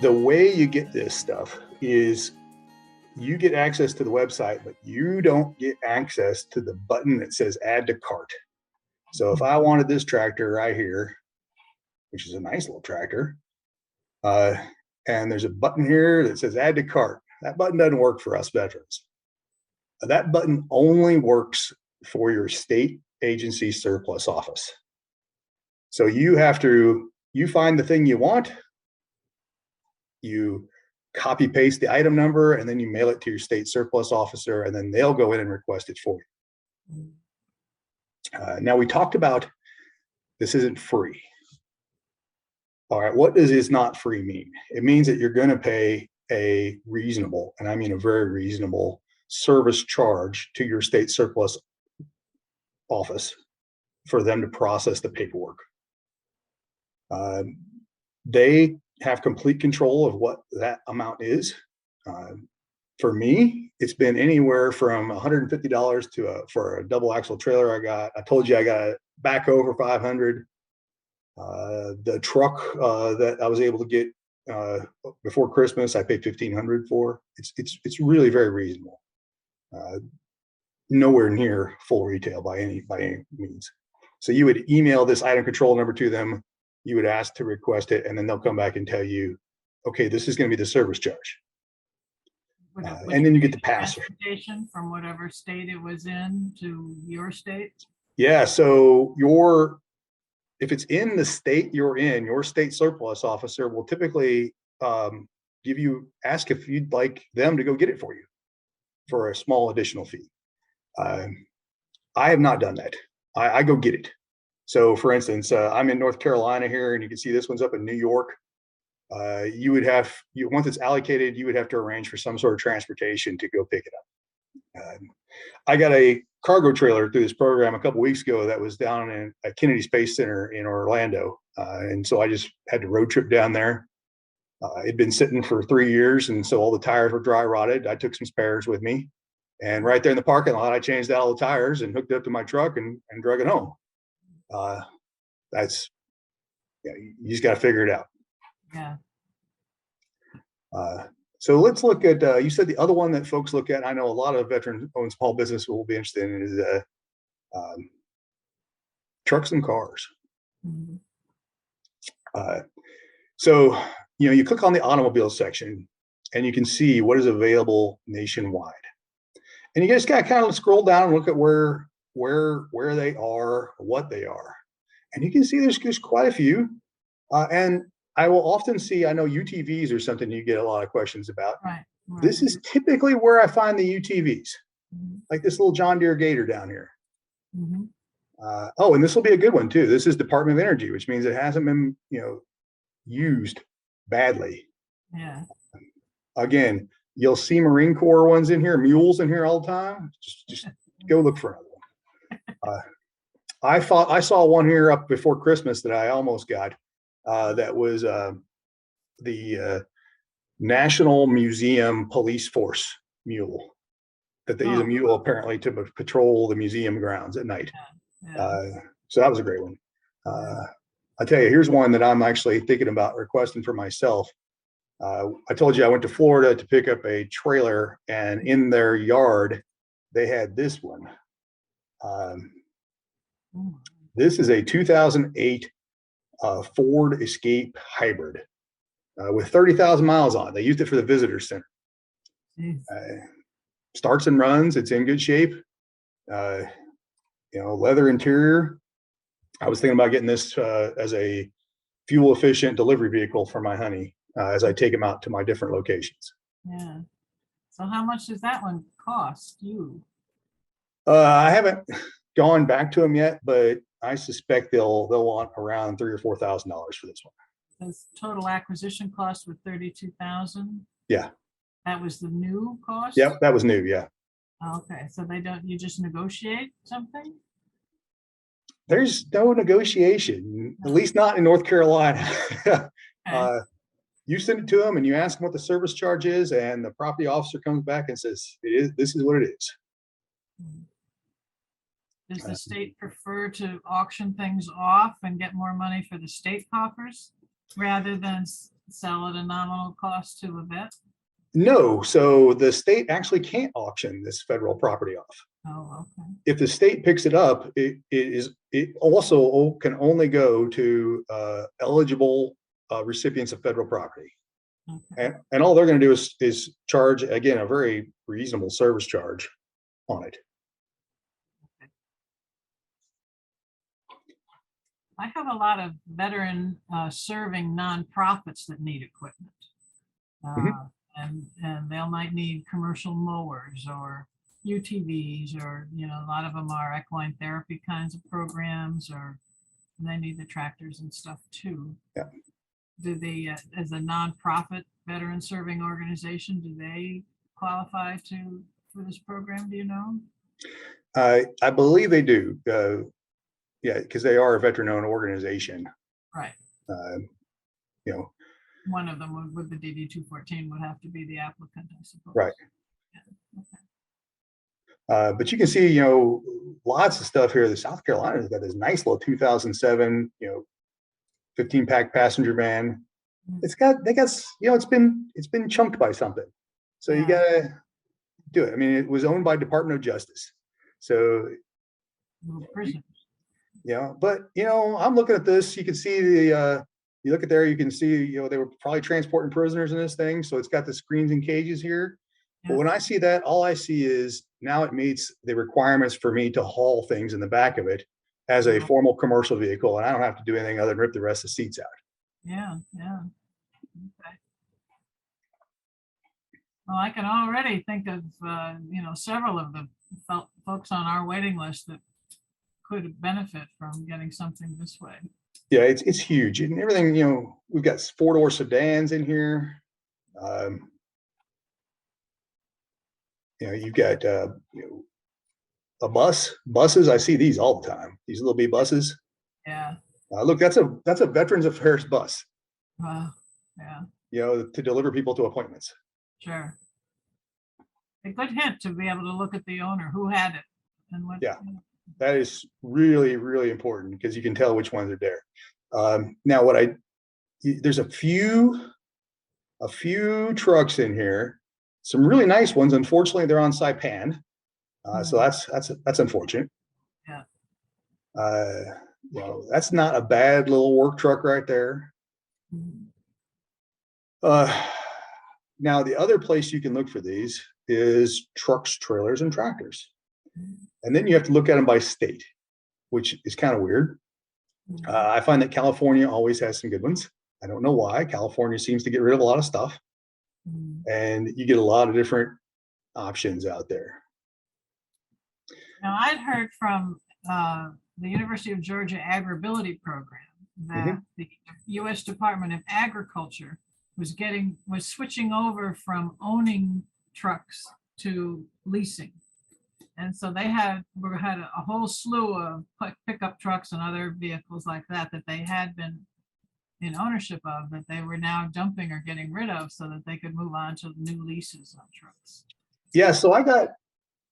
The way you get this stuff is you get access to the website, but you don't get access to the button that says add to cart. So if I wanted this tractor right here, which is a nice little tractor, and there's a button here that says add to cart, that button doesn't work for us veterans. That button only works for your state agency surplus office. So you find the thing you want, you copy paste the item number, and then you mail it to your state surplus officer, and then they'll go in and request it for you. Now we talked about this isn't free. All right, what does "is not free" mean? It means that you're going to pay a reasonable, and I mean a very reasonable, service charge to your state surplus office for them to process the paperwork. They have complete control of what that amount is. For me, it's been anywhere from $150 for a double axle trailer I told you I got a backhoe for $500. The truck that I was able to get before Christmas, I paid $1,500 for. It's really very reasonable. Nowhere near full retail by any means. So you would email this item control number to them. You would ask to request it, and then they'll come back and tell you, okay, this is going to be the service charge. And then you get the pass transportation from whatever state it was in to your state. Yeah. So if it's in the state you're in, your state surplus officer will typically ask if you'd like them to go get it for you for a small additional fee. I have not done that. I go get it. So for instance, I'm in North Carolina here, and you can see this one's up in New York. Once it's allocated, you would have to arrange for some sort of transportation to go pick it up. I got a cargo trailer through this program a couple weeks ago that was down at Kennedy Space Center in Orlando. And so I just had to road trip down there. It'd been sitting for 3 years, and so all the tires were dry rotted. I took some spares with me, and right there in the parking lot, I changed out all the tires and hooked it up to my truck and drug it home. You just got to figure it out. Yeah. So let's look at, you said the other one that folks look at, I know a lot of veteran-owned small business will be interested in, is trucks and cars. Mm-hmm. So, you click on the automobile section and you can see what is available nationwide. And you just got to kind of scroll down and look at where they are, what they are. And you can see there's quite a few. And I will often see, I know UTVs are something you get a lot of questions about. Right. This is typically where I find the UTVs, mm-hmm. like this little John Deere Gator down here. Mm-hmm. And this will be a good one too. This is Department of Energy, which means it hasn't been, used badly. Yeah. Again, you'll see Marine Corps ones in here, mules in here all the time. Just go look for another one. I saw one here up before Christmas that I almost got. That was the National Museum Police Force mule. That they use a mule apparently to patrol the museum grounds at night. Yeah. So that was a great one. I tell you, here's one that I'm actually thinking about requesting for myself. I told you I went to Florida to pick up a trailer, and in their yard, they had this one. This is a 2008 Ford Escape Hybrid with 30,000 miles on it. They used it for the visitor center. Starts and runs. It's in good shape. Leather interior. I was thinking about getting this as a fuel efficient delivery vehicle for my honey as I take him out to my different locations. Yeah. So how much does that one cost you? I haven't gone back to them yet, but I suspect they'll want around $3,000 or $4,000 for this one. The total acquisition cost was $32,000. Yeah. That was the new cost. Yep, that was new. Yeah. Okay, so you just negotiate something? There's no negotiation, at least not in North Carolina. Okay. You send it to them and you ask them what the service charge is, and the property officer comes back and says, this is what it is. Does the state prefer to auction things off and get more money for the state coffers rather than sell at a nominal cost to a vet? No, so the state actually can't auction this federal property off. Oh, okay. If the state picks it up, it also can only go to eligible recipients of federal property. Okay. And all they're going to do is charge, again, a very reasonable service charge on it. I have a lot of veteran serving nonprofits that need equipment. Mhm. And they might need commercial mowers or UTVs, or, a lot of them are equine therapy kinds of programs, or they need the tractors and stuff too. Yeah. Do they, as a nonprofit veteran serving organization, do they qualify for this program? Do you know? I believe they do. Yeah, because they are a veteran-owned organization. Right. Uh, you know, One of them with the DD 214 would have to be the applicant, I suppose. right. Yeah. Okay. But you can see, lots of stuff here. The South Carolina's got this nice little 2007, 15-pack passenger van. It's got, it's been chunked by something. So you Yeah. gotta do it. I mean, it was owned by Department of Justice. So, Little prisoners. but I'm looking at this. You can see you look at there, you can see, they were probably transporting prisoners in this thing. So it's got the screens and cages here. But Yeah. when I see that, all I see is now it meets the requirements for me to haul things in the back of it as a formal commercial vehicle. And I don't have to do anything other than rip the rest of the seats out. Yeah. Yeah. Okay. Well, I can already think of, several of the folks on our waiting list that could benefit from getting something this way. Yeah, it's huge and everything. We've got 4-door sedans in here. You've got a buses. I see these all the time. These little B buses. Yeah. Look, that's a Veterans Affairs bus. Wow. Yeah. To deliver people to appointments. Sure. A good hint to be able to look at the owner who had it and what. Yeah. That is really, really important because you can tell which ones are there. Now, there's a few trucks in here, some really nice ones. Unfortunately, they're on Saipan, so that's unfortunate. Yeah. That's not a bad little work truck right there. Now, the other place you can look for these is trucks, trailers, and tractors. And then you have to look at them by state, which is kind of weird. I find that California always has some good ones. I don't know why. California seems to get rid of a lot of stuff. And you get a lot of different options out there. Now, I'd heard from the University of Georgia Agribility Program that the U.S. Department of Agriculture was switching over from owning trucks to leasing. And so they had a whole slew of pickup trucks and other vehicles like that they had been in ownership of, that they were now dumping or getting rid of so that they could move on to new leases on trucks. Yeah, so I got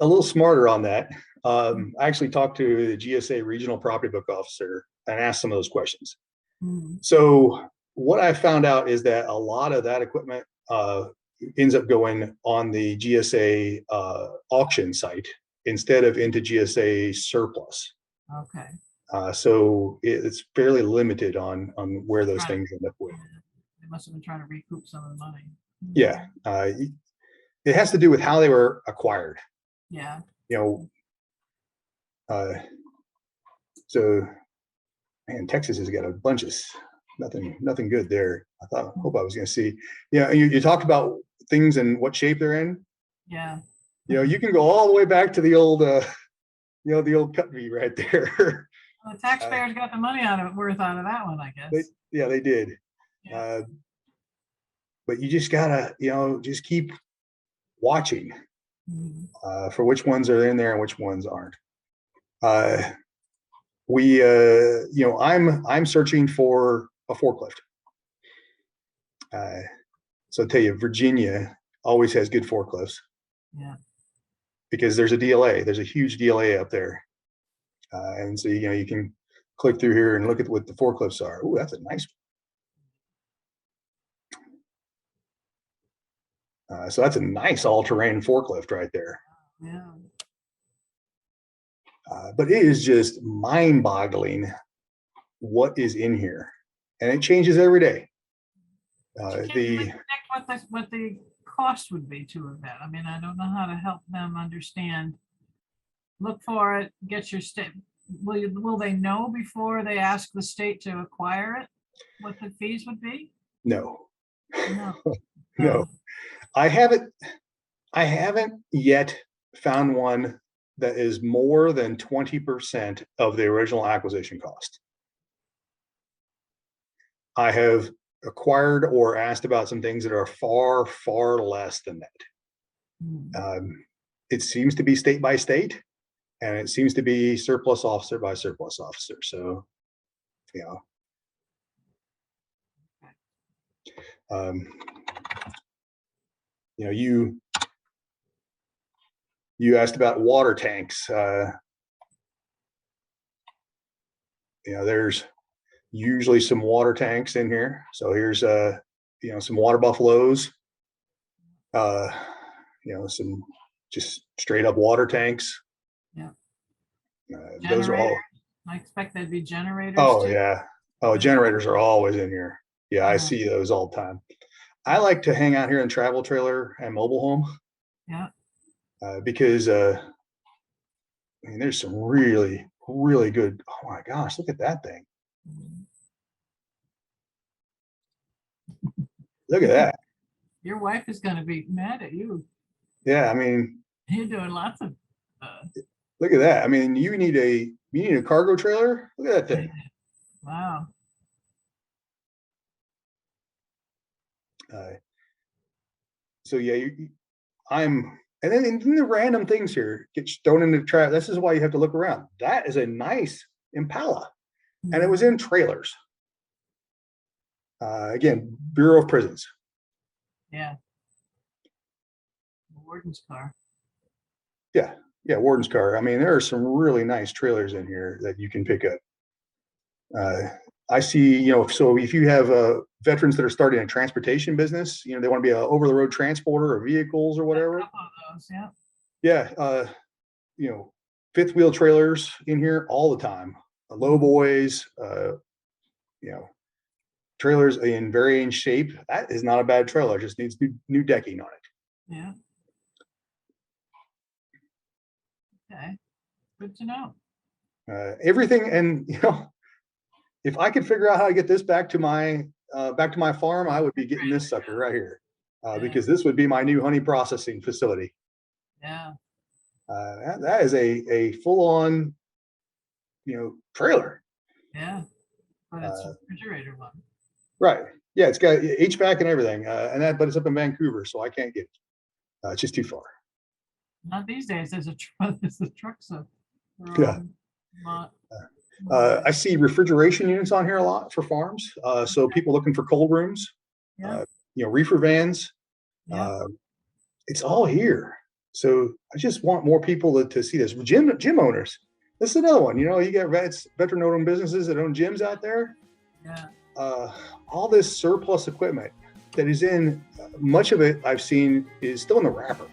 a little smarter on that. I actually talked to the GSA regional property book officer and asked some of those questions. So what I found out is that a lot of that equipment ends up going on the GSA auction site instead of into GSA surplus. Okay. So it's fairly limited on where those things end up with. They must have been trying to recoup some of the money. Yeah. It has to do with how they were acquired. Yeah. So, man, Texas has got a bunch of nothing good there. Hope I was going to see. Yeah. You talked about things and what shape they're in. Yeah. You can go all the way back to the old, the old cut V right there. Well, the taxpayers got the money worth out of that one, I guess. They did. Yeah. But you just gotta, just keep watching for which ones are in there and which ones aren't. I'm searching for a forklift. So I'll tell you, Virginia always has good forklifts. Yeah. Because there's a DLA, there's a huge DLA up there. And so, you can click through here and look at what the forklifts are. Oh, that's a nice So that's a nice all-terrain forklift right there. Yeah. But it is just mind-boggling what is in here, and it changes every day. Can't even predict what the cost would be to a vet. I mean, I don't know how to help them understand. Look for it, get your state. Will they know before they ask the state to acquire it, what the fees would be? No, No. no, I haven't yet found one that is more than 20% of the original acquisition cost. I have acquired or asked about some things that are far, far less than that. It seems to be state by state, and it seems to be surplus officer by surplus officer. So, you know, you know, you asked about water tanks. You know, there's usually some water tanks in here. So here's you know, some water buffaloes. You know, some just straight up water tanks. Yeah. Those are all. I expect they'd be generators. Oh too. yeah. Oh, generators are always in here. Yeah, I see those all the time. I like to hang out here in travel trailer and mobile home. Yeah. Because I mean, there's some really, really good. Oh my gosh, look at that thing. Look at that. Your wife is going to be mad at you. Yeah, I mean, you're doing lots of. Look at that. I mean, you need a cargo trailer. Look at that thing. Wow. So yeah, and then the random things here get thrown into the trap. This is why you have to look around. That is a nice Impala, and it was in trailers. Again, Bureau of Prisons. Yeah. Warden's car. Yeah, yeah, Warden's car. I mean, there are some really nice trailers in here that you can pick up. I see, you know, so if you have veterans that are starting a transportation business, you know, they want to be a over-the-road transporter of vehicles or whatever. A couple of those, yeah. Yeah, you know, fifth wheel trailers in here all the time. Low boys, you know, trailers in varying shape. That is not a bad trailer. It just needs new decking on it. Yeah. Okay. Good to know. Everything, and you know, if I could figure out how to get this back to my farm, I would be getting this sucker right here, because this would be my new honey processing facility. Yeah. That is a full on, you know, trailer. Yeah, but it's a refrigerator one. Right. Yeah, it's got HVAC and everything, but it's up in Vancouver, so I can't get it. It's just too far. Not these days. There's a truck, so. Yeah. I see refrigeration units on here a lot for farms. So people looking for cold rooms, Yeah. You know, reefer vans. Yeah. It's all here. So I just want more people to see this. Gym owners. This is another one. You know, you got veteran-owned businesses that own gyms out there. Yeah. All this surplus equipment that is in, much of it I've seen is still in the wrapper.